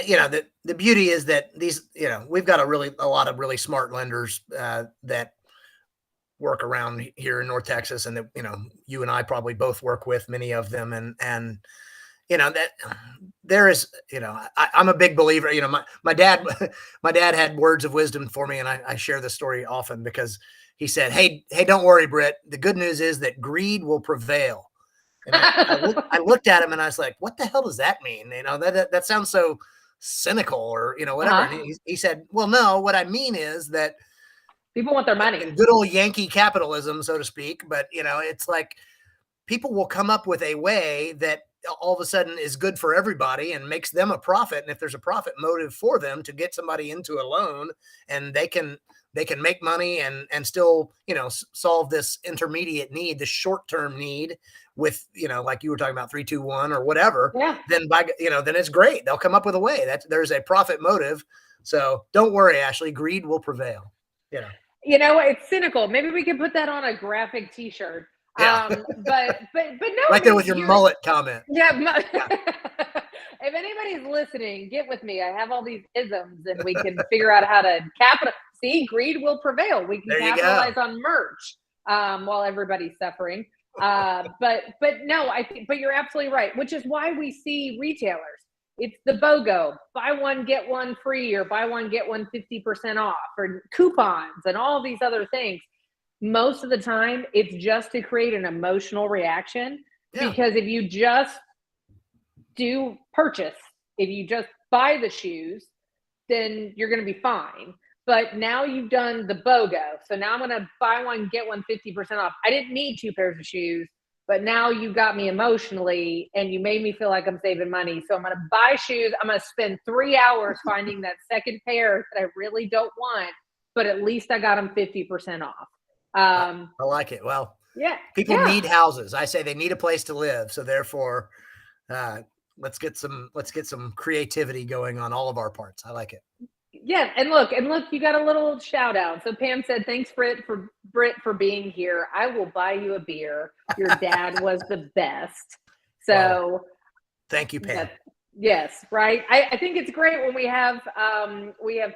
the beauty is that these, we've got a lot of really smart lenders that work around here in North Texas, and that, you and I probably both work with many of them. And that there is, I'm a big believer. My dad had words of wisdom for me, and I share this story often, because he said, hey, don't worry, Britt. The good news is that greed will prevail. And I looked at him, and I was like, what the hell does that mean? That sounds so cynical, or, whatever. And he said, well, no, what I mean is that people want their money. In good old Yankee capitalism, so to speak. But, it's like people will come up with a way that all of a sudden is good for everybody and makes them a profit. And if there's a profit motive for them to get somebody into a loan, and they can make money and still, solve this intermediate need, the short-term need with, like you were talking about 3-2-1 or whatever, then then it's great. They'll come up with a way that there's a profit motive. So don't worry, Ashley, greed will prevail. It's cynical. Maybe we can put that on a graphic t-shirt. Yeah. But no, right there with your mullet comment. Yeah. If anybody's listening, get with me. I have all these isms, and we can figure out how to see, greed will prevail. We can capitalize on merch while everybody's suffering. But no, but you're absolutely right, which is why we see retailers. It's the BOGO, buy one, get one free, or buy one, get one 50% off, or coupons and all these other things. Most of the time, it's just to create an emotional reaction. Because if you just do purchase, if you just buy the shoes, then you're going to be fine. But now you've done the BOGO. So now I'm going to buy one, get one 50% off. I didn't need 2 pairs of shoes, but now you got me emotionally, and you made me feel like I'm saving money. So I'm going to buy shoes. I'm going to spend 3 hours finding that second pair that I really don't want, but at least I got them 50% off. I like it. Well, people need houses. I say they need a place to live. So therefore, let's get some creativity going on all of our parts. I like it. Yeah. And look, you got a little shout out. So Pam said, thanks Britt for being here. I will buy you a beer. Your dad was the best. So well, thank you, Pam. Yes, right. I think it's great when we have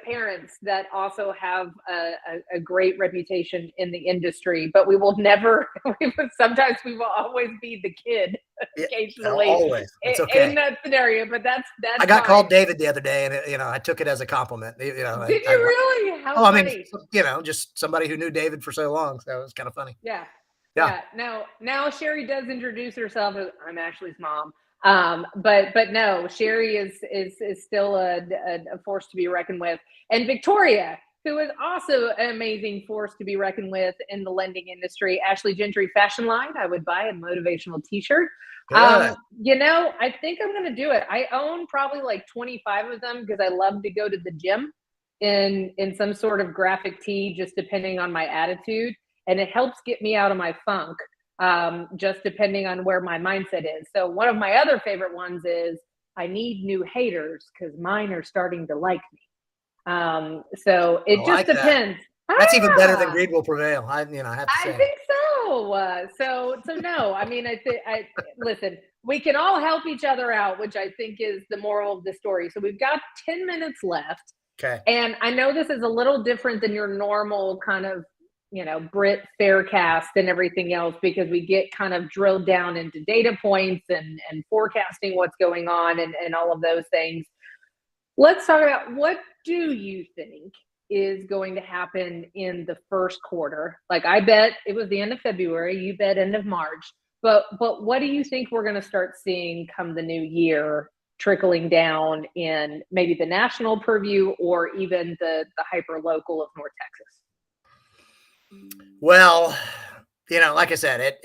parents that also have a great reputation in the industry, but we will never. Sometimes we will always be the kid occasionally. Always, it's okay in that scenario. But that's. I got called David the other day, and I took it as a compliment. Did you really? How funny. I mean, just somebody who knew David for so long, so it was kind of funny. Yeah. Now Sherry does introduce herself as, I'm Ashley's mom. But no, Sherry is still a force to be reckoned with. And Victoria who is also an amazing force to be reckoned with in the lending industry. Ashley Gentry Fashion Line. I would buy a motivational t-shirt. Good. I think I'm going to do it. I own probably like 25 of them because I love to go to the gym in some sort of graphic tee, just depending on my attitude. And it helps get me out of my funk, just depending on where my mindset is. So one of my other favorite ones is I need new haters because mine are starting to like me. So it just depends. That's even better than greed will prevail. I have to say. I think so. So no, I mean, listen, we can all help each other out, which I think is the moral of the story. So we've got 10 minutes left. Okay. And I know this is a little different than your normal kind of, Britt Faircast and everything else, because we get kind of drilled down into data points and forecasting what's going on and all of those things. Let's talk about, what do you think is going to happen in the first quarter? Like, I bet it was the end of February, you bet end of March, but what do you think we're going to start seeing come the new year, trickling down in maybe the national purview or even the hyper local of North Texas? Well, like I said,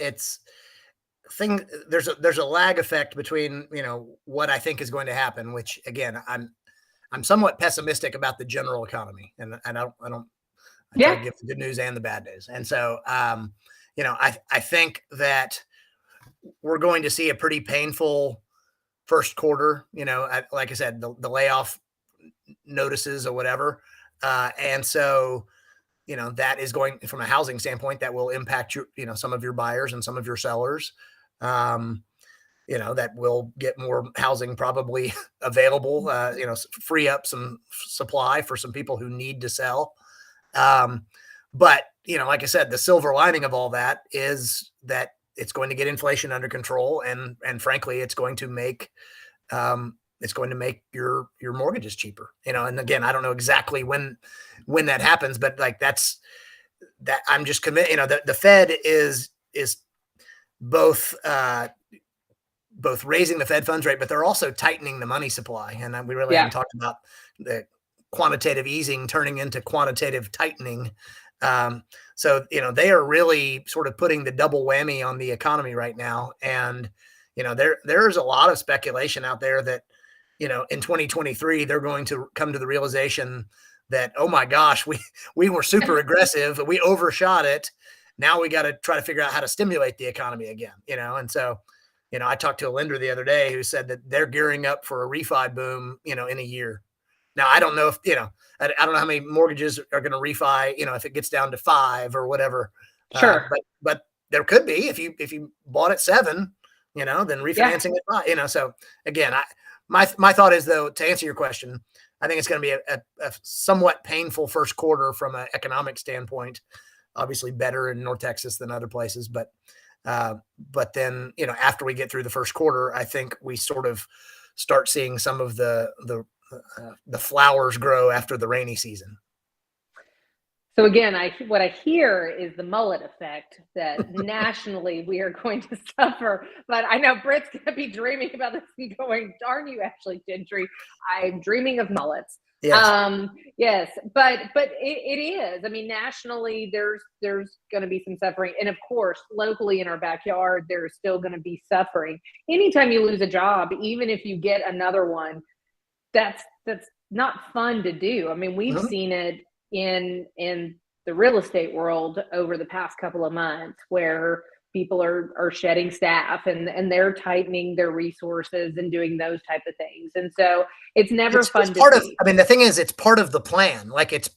there's a lag effect between, what I think is going to happen, which again, I'm somewhat pessimistic about the general economy, and I try to give the good news and the bad news. And so, I think that we're going to see a pretty painful first quarter, like I said, the layoff notices or whatever. And so, that is going, from a housing standpoint, that will impact some of your buyers and some of your sellers. That will get more housing probably available, free up some supply for some people who need to sell. But, like I said, the silver lining of all that is that it's going to get inflation under control. And frankly, it's going to make your mortgages cheaper, and again, I don't know exactly when that happens, but like, that I'm just committed, the Fed is both raising the Fed funds rate, but they're also tightening the money supply. And we really haven't talked about the quantitative easing turning into quantitative tightening. So, they are really sort of putting the double whammy on the economy right now. And, there's a lot of speculation out there that, in 2023, they're going to come to the realization that, oh my gosh, we were super aggressive. We overshot it. Now we got to try to figure out how to stimulate the economy again, and so, I talked to a lender the other day who said that they're gearing up for a refi boom, in a year. Now, I don't know if, I don't know how many mortgages are going to refi, if it gets down to 5 or whatever. Sure. But there could be, if you bought at 7, then refinancing at 5, so again, my thought is, though, to answer your question, I think it's going to be a somewhat painful first quarter from an economic standpoint, obviously better in North Texas than other places. But then, after we get through the first quarter, I think we sort of start seeing some of the flowers grow after the rainy season. So again, what I hear is the mullet effect, that nationally we are going to suffer. But I know Britt's going to be dreaming about this and going, darn you, Ashley Gentry, I'm dreaming of mullets. Yes. Yes, but it is. I mean, nationally, there's going to be some suffering, and of course, locally in our backyard, there's still going to be suffering. Anytime you lose a job, even if you get another one, that's not fun to do. I mean, we've seen it in the real estate world over the past couple of months, where people are shedding staff and they're tightening their resources and doing those type of things. And so it's never fun to see. I mean, the thing is, it's part of the plan. Like, it's,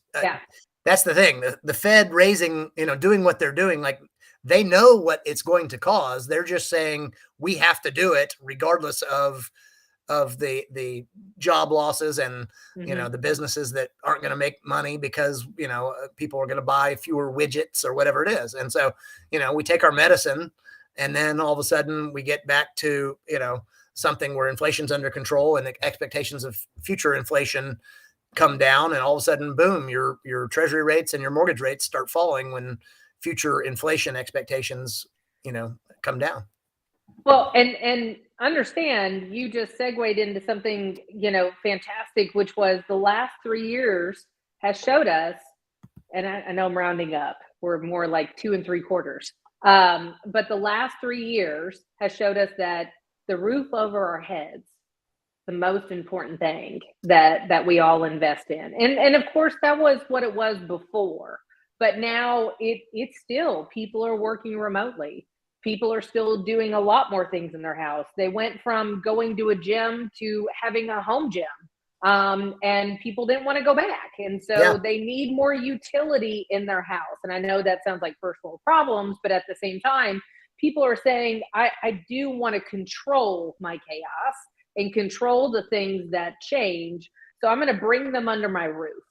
that's the thing, the Fed raising, doing what they're doing, like, they know what it's going to cause. They're just saying, we have to do it regardless of the job losses and, the businesses that aren't going to make money because, people are going to buy fewer widgets or whatever it is. And so, we take our medicine, and then all of a sudden we get back to, something where inflation's under control and the expectations of future inflation come down. And all of a sudden, boom, your treasury rates and your mortgage rates start falling when future inflation expectations, come down. Well, and understand, you just segued into something, fantastic, which was the last 3 years has showed us and I know I'm rounding up, we're more like 2 3/4. But the last 3 years has showed us that the roof over our heads, the most important thing that we all invest in. And of course that was what it was before. But now it's still, people are working remotely. People are still doing a lot more things in their house. They went from going to a gym to having a home gym. And people didn't want to go back. And Yeah. so they need more utility in their house. And I know that sounds like personal problems, but at the same time, people are saying, I do want to control my chaos and control the things that change. So I'm going to bring them under my roof.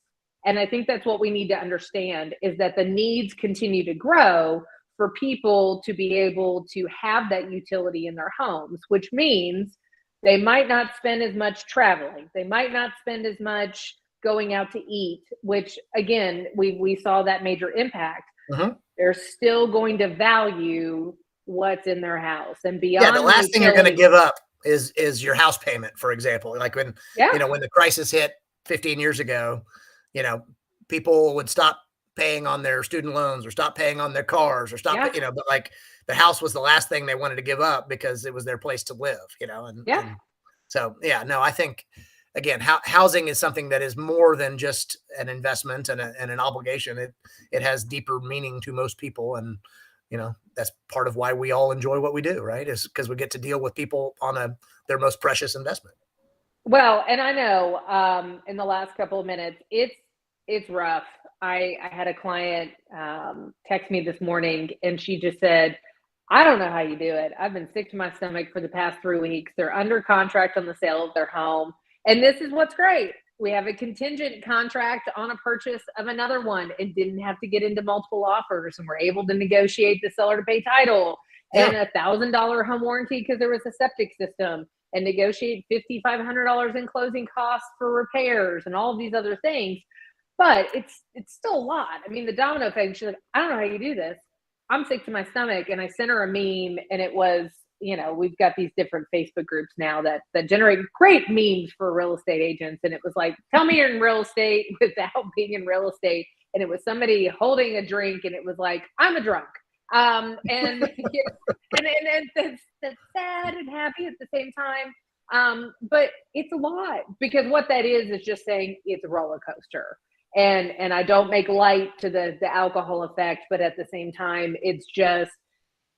And I think that's what we need to understand, is that the needs continue to grow for people to be able to have that utility in their homes, which means they might not spend as much traveling. They might not spend as much going out to eat, which again, we saw that major impact. Mhm. They're still going to value what's in their house and Yeah, beyond the last thing you're going to utility. give up is your house payment, for example. Like when Yeah, when the crisis hit 15 years ago, you know, people would stop paying on their student loans or stop paying on their cars or stop, yeah, but like the house was the last thing they wanted to give up because it was their place to live, yeah. and so yeah, no, I think again, housing is something that is more than just an investment and an obligation. It has deeper meaning to most people, and that's part of why we all enjoy what we do, right? Is because we get to deal with people on their most precious investment. Well, and I know in the last couple of minutes, it's rough. I had a client text me this morning, and she just said, "I don't know how you do it. I've been sick to my stomach for the past 3 weeks. They're under contract on the sale of their home, and this is what's great. We have a contingent contract on a purchase of another one, and didn't have to get into multiple offers, and we're able to negotiate the seller to pay title Yeah, and $1,000 home warranty because there was a septic system." And negotiate $5,500 in closing costs for repairs and all of these other things. But it's still a lot. I mean, the domino effect. She's like, "I don't know how you do this. I'm sick to my stomach." And I sent her a meme, and it was, we've got these different Facebook groups now that generate great memes for real estate agents. And it was like, "Tell me you're in real estate without being in real estate." And it was somebody holding a drink, and it was like, "I'm a drunk." And and that's sad and happy at the same time. But it's a lot, because what that is just saying it's a roller coaster. And I don't make light to the alcohol effect, but at the same time, it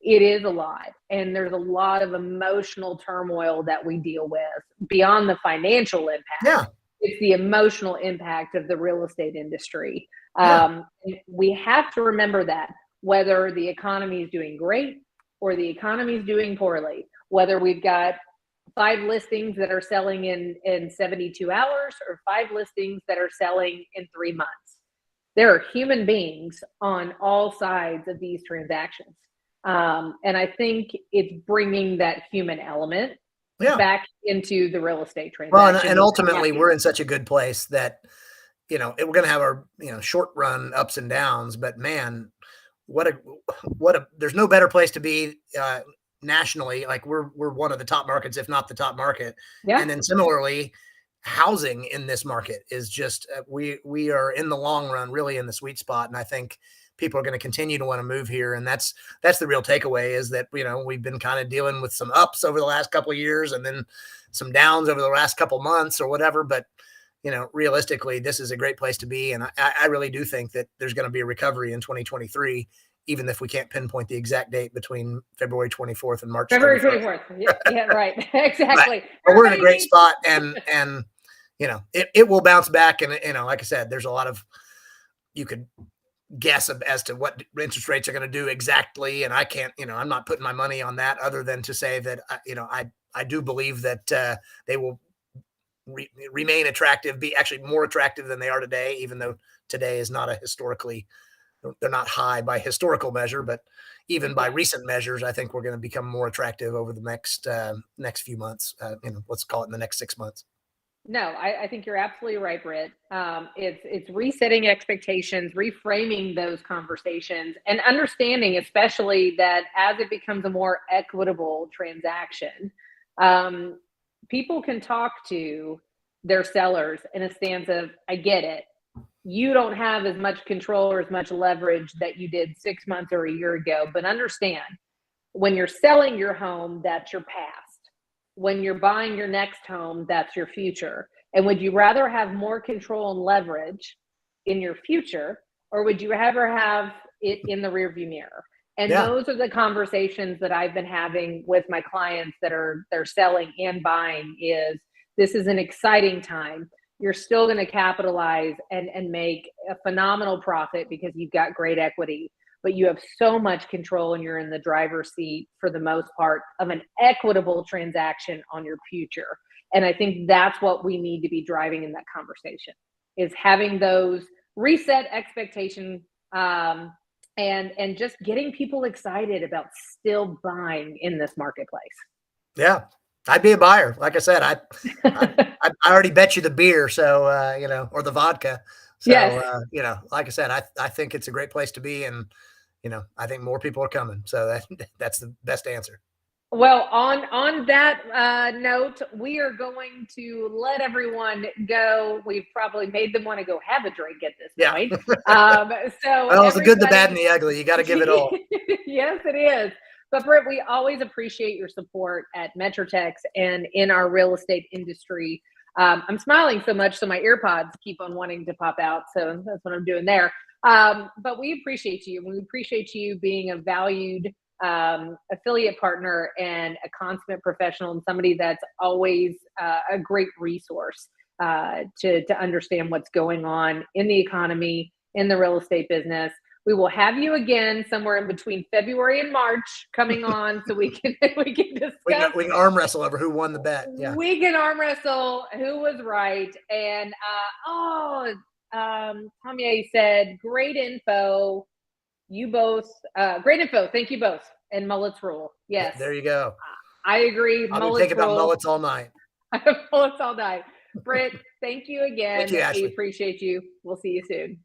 is a lot. And there's a lot of emotional turmoil that we deal with beyond the financial impact. yeah, It's the emotional impact of the real estate industry. yeah, We have to remember that, whether the economy is doing great or the economy is doing poorly, whether we've got 5 listings that are selling in 72 hours or 5 listings that are selling in 3 months. There are human beings on all sides of these transactions. And I think it's bringing that human element yeah. back into the real estate Well, transaction, and which I'm ultimately, happy we're about. in such a good place that we're going to have our short run ups and downs, but man, what a there's no better place to be nationally. Like we're one of the top markets, if not the top market. Yeah. And then similarly, housing in this market is just we are in the long run really in the sweet spot, and I think people are going to continue to want to move here, and that's the real takeaway, is that we've been kind of dealing with some ups over the last couple of years and then some downs over the last couple months or whatever, but realistically, this is a great place to be. And I really do think that there's going to be a recovery in 2023, even if we can't pinpoint the exact date between February 24th and March February 31st. 24th. Yeah, yeah, right. But, Exactly. but we're in a Everybody great needs. spot, and it will bounce back. And like I said, there's a lot of, you could guess as to what interest rates are going to do exactly, and I can't, I'm not putting my money on that, other than to say that I do believe that they will remain attractive, be actually more attractive than they are today, even though today is not they're not high by historical measure, but even by Yeah. recent measures, I think we're going to become more attractive over the next few months. Let's call it in the next 6 months. No, I think you're absolutely right, Britt. It's resetting expectations, reframing those conversations, and understanding, especially that as it becomes a more equitable transaction, um, people can talk to their sellers in a stance of, "I get it. you don't have as much control or as much leverage that you did 6 months or a year ago. But understand, when you're selling your home, that's your past. When you're buying your next home, that's your future. And would you rather have more control and leverage in your future, or would you ever have it in the rearview mirror? And those are the conversations that I've been having with my clients they're selling and buying. Is this is an exciting time. You're still going to capitalize and make a phenomenal profit because you've got great equity, but you have so much control and you're in the driver's seat for the most part of an equitable transaction on your future. And I think that's what we need to be driving in that conversation, is having those reset expectation and just getting people excited about still buying in this marketplace. Yeah. I'd be a buyer. Like I said, I already bet you the beer. So, or the vodka. So, yes. Like I said, I think it's a great place to be. And, I think more people are coming. So that's the best answer. Well, on that note, we are going to let everyone go. We've probably made them want to go have a drink at this point. So well, it's the good, the bad, and the ugly. You got to give it all. Yes, it is. But Britt, we always appreciate your support at Metrotex and in our real estate industry. I'm smiling so much, so my earpods keep on wanting to pop out. So that's what I'm doing there. But we appreciate you. We appreciate you being a valued affiliate partner and a consummate professional, and somebody that's always a great resource to understand what's going on in the economy, in the real estate business. We will have you again somewhere in between February and March coming on, so we can discuss. We can arm wrestle over who won the bet. Yeah, we can arm wrestle who was right. And Tommy said, "Great info. You both, great info. Thank you both." And mullets rule. Yes, there you go. I agree. I'll be thinking about mullets all night. Mullets all night. Britt, thank you again. Thank you, Ashley. We appreciate you. We'll see you soon.